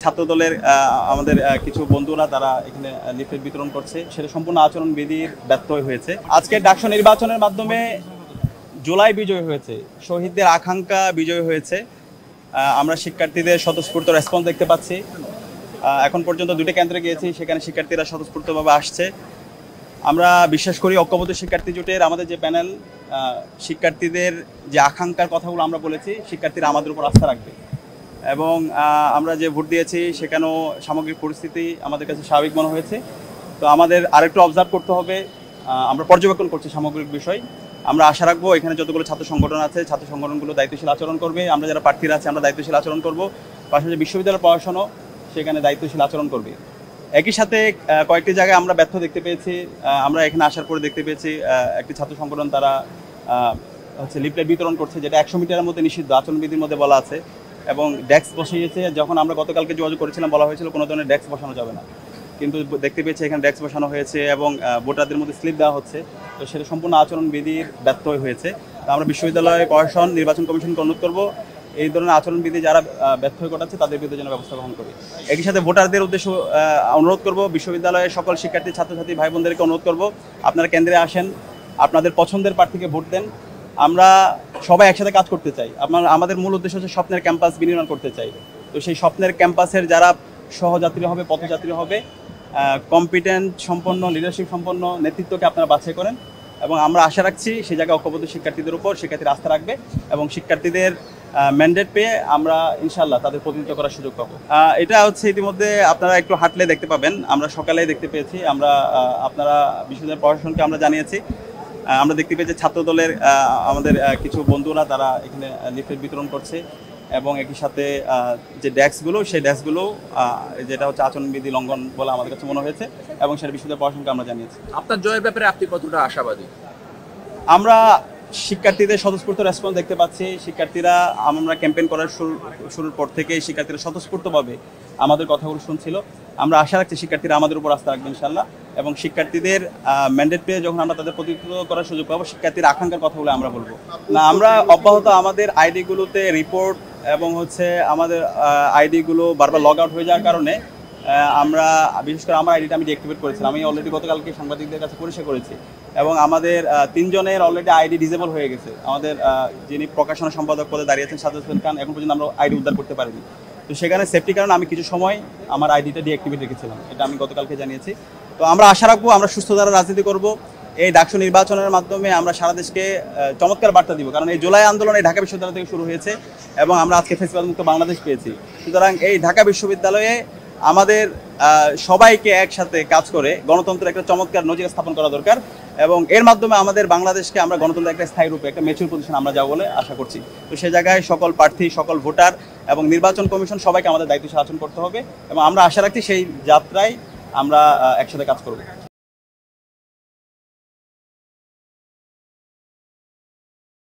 ছাত্রদলের আমাদের কিছু বন্ধুরা তারা এখানে লিফলেট বিতরণ করছে, সেটা সম্পূর্ণ আচরণবিধির ব্যত্যয় হয়েছে। আজকে ডাকসু নির্বাচনের মাধ্যমে জুলাই বিজয় হয়েছে, শহীদদের আকাঙ্ক্ষা বিজয় হয়েছে। আমরা শিক্ষার্থীদের স্বতঃস্ফূর্ত রেসপন্স দেখতে পাচ্ছি। এখন পর্যন্ত 2টা কেন্দ্রে গিয়েছি, সেখানে শিক্ষার্থীরা স্বতঃস্ফূর্তভাবে আসছে। আমরা বিশ্বাস করি ঐক্যবদ্ধ শিক্ষার্থী জোটের আমাদের যে প্যানেল, শিক্ষার্থীদের যে আকাঙ্ক্ষার কথাগুলো আমরা বলেছি, শিক্ষার্থীরা আমাদের উপর আস্থা রাখবে এবং আমরা যে ভোট দিয়েছি সেখানেও সামগ্রিক পরিস্থিতি আমাদের কাছে স্বাভাবিক মনে হয়েছে। তো আমাদের আরেকটু অবজার্ভ করতে হবে, আমরা পর্যবেক্ষণ করছি সামগ্রিক বিষয়। আমরা আশা রাখবো এখানে যতগুলো ছাত্র সংগঠন আছে, ছাত্র সংগঠনগুলো দায়িত্বশীল আচরণ করবে। আমরা যারা প্রার্থীরা আছে আমরা দায়িত্বশীল আচরণ করব, পাশাপাশি বিশ্ববিদ্যালয়ের পড়াশোনা সেখানে দায়িত্বশীল আচরণ করবে। একই সাথে কয়েকটি জায়গায় আমরা ব্যর্থ দেখতে পেয়েছি। আমরা এখানে আসার পরে দেখতে পেয়েছি একটি ছাত্র সংগঠন তারা লিফলেট বিতরণ করছে, যেটা 100 মিটারের মধ্যে নিষিদ্ধ, আচরণবিধির মধ্যে বলা আছে, এবং ডেস্ক বসিয়েছে। যখন আমরা গতকালকে যোগাযোগ করেছিলাম বলা হয়েছিল কোনো ধরনের ডেস্ক বসানো যাবে না, কিন্তু দেখতে পেয়েছি এখানে ডেস্ক বসানো হয়েছে এবং ভোটারদের মধ্যে স্লিপ দেওয়া হচ্ছে। তো সেটা সম্পূর্ণ আচরণবিধির ব্যত্যয় হয়েছে। তো আমরা বিশ্ববিদ্যালয় প্রশাসন, নির্বাচন কমিশনকে অনুরোধ করবো এই ধরনের আচরণবিধি যারা ব্যত্যয় ঘটাচ্ছে তাদের বিরুদ্ধে যেন ব্যবস্থা গ্রহণ করি। একই সাথে ভোটারদের উদ্দেশ্য অনুরোধ করব, বিশ্ববিদ্যালয়ের সকল শিক্ষার্থী ছাত্রছাত্রী ভাই বোনদেরকে অনুরোধ করব, আপনারা কেন্দ্রে আসেন, আপনাদের পছন্দের প্রার্থীকে ভোট দেন। আমরা সবাই একসাথে কাজ করতে চাই। আমাদের মূল উদ্দেশ্য হচ্ছে স্বপ্নের ক্যাম্পাস বিনির্মাণ করতে চাই। তো সেই স্বপ্নের ক্যাম্পাসের যারা সহযাত্রী হবে, পথযাত্রী হবে, কম্পিটেন্ট সম্পন্ন, লিডারশিপ সম্পন্ন নেতৃত্বকে আপনারা বাছাই করেন এবং আমরা আশা রাখছি সেই জায়গায় ঐক্যবদ্ধ শিক্ষার্থীদের উপর শিক্ষার্থীরা আস্থা রাখবে এবং শিক্ষার্থীদের ম্যান্ডেট পেয়ে আমরা ইনশাল্লাহ তাদের প্রতিনিধিত্ব করার সুযোগ পাবো। এটা হচ্ছে ইতিমধ্যে আপনারা একটু হাঁটলে দেখতে পাবেন, আমরা সকালেই দেখতে পেয়েছি। আমরা আপনারা বিশ্ববিদ্যালয় প্রশাসনকে আমরা জানিয়েছি। আমরা দেখতে পেয়েছি ছাত্রদলের আমাদের কিছু বন্ধুরা তারা এখানে লিফলেট বিতরণ করছে এবং একই সাথে যে ডেস্কগুলো, সেই ডেস্কগুলো যেটা হচ্ছে আচরণবিধি লঙ্ঘন বলে আমাদের কাছে মনে হয়েছে এবং সেটা বিশ্ববিদ্যালয় প্রশাসনকে আমরা জানিয়েছি। আপনার জয়ের ব্যাপারে আপনি কতটা আশাবাদী? আমরা শিক্ষার্থীদের স্বতঃস্ফূর্ত রেসপন্স দেখতে পাচ্ছি। শিক্ষার্থীরা আমরা ক্যাম্পেইন করার শুরুর পর থেকে শিক্ষার্থীরা স্বতঃস্ফূর্তভাবে আমাদের কথাগুলো শুনছিল। আমরা আশা রাখছি শিক্ষার্থীরা আমাদের উপর আস্থা রাখবে ইনশাল্লাহ এবং শিক্ষার্থীদের ম্যান্ডেট পেয়ে যখন আমরা তাদের প্রতিনিধিত্ব করার সুযোগ পাবো, শিক্ষার্থীর আকাঙ্ক্ষার কথাগুলো আমরা বলবো না। আমরা অব্যাহত আমাদের আইডিগুলোতে রিপোর্ট এবং হচ্ছে আমাদের আইডিগুলো বারবার লগ আউট হয়ে যাওয়ার কারণে আমরা বিশেষ করে আমার আইডিটা আমি ডিঅ্যাক্টিভেট করেছিলাম। আমি অলরেডি গতকালকে সাংবাদিকদের কাছে পরিষ্কার করেছি এবং আমাদের 3 জনের অলরেডি আইডি ডিসেবল হয়ে গেছে। আমাদের যিনি প্রকাশনা সম্পাদক পদে দাঁড়িয়েছেন সাজ্জাদ হোসেন খান, এখন পর্যন্ত আমরা আইডি উদ্ধার করতে পারিনি। তো সেখানে সেফটি কারণে আমি কিছু সময় আমার আইডিটা ডিঅ্যাক্টিভেট রেখেছিলাম, এটা আমি গতকালকে জানিয়েছি। তো আমরা আশা রাখবো আমরা সুস্থ ধারা রাজনীতি করব। এই ডাকসু নির্বাচনের মাধ্যমে আমরা সারা দেশকে চমৎকার বার্তা দিব, কারণ এই জুলাই আন্দোলন এই ঢাকা বিশ্ববিদ্যালয় থেকে শুরু হয়েছে এবং আমরা আজকে ফেসিবাদ মুক্ত বাংলাদেশ পেয়েছি। সুতরাং এই ঢাকা বিশ্ববিদ্যালয়ে আমাদের সবাইকে একসাথে কাজ করে গণতন্ত্রের একটা চমৎকার নজির স্থাপন করা দরকার এবং এর মাধ্যমে আমাদের বাংলাদেশকে আমরা গণতন্ত্রের একটা স্থায়ী রূপে একটা ম্যাচিউর পজিশন আমরা যাবো বলে আশা করছি। তো সে জায়গায় সকল প্রার্থী, সকল ভোটার এবং নির্বাচন কমিশন সবাইকে আমাদের দায়িত্ব আচরণ করতে হবে এবং আমরা আশা রাখছি সেই যাত্রায় আমরা একসাথে কাজ করব।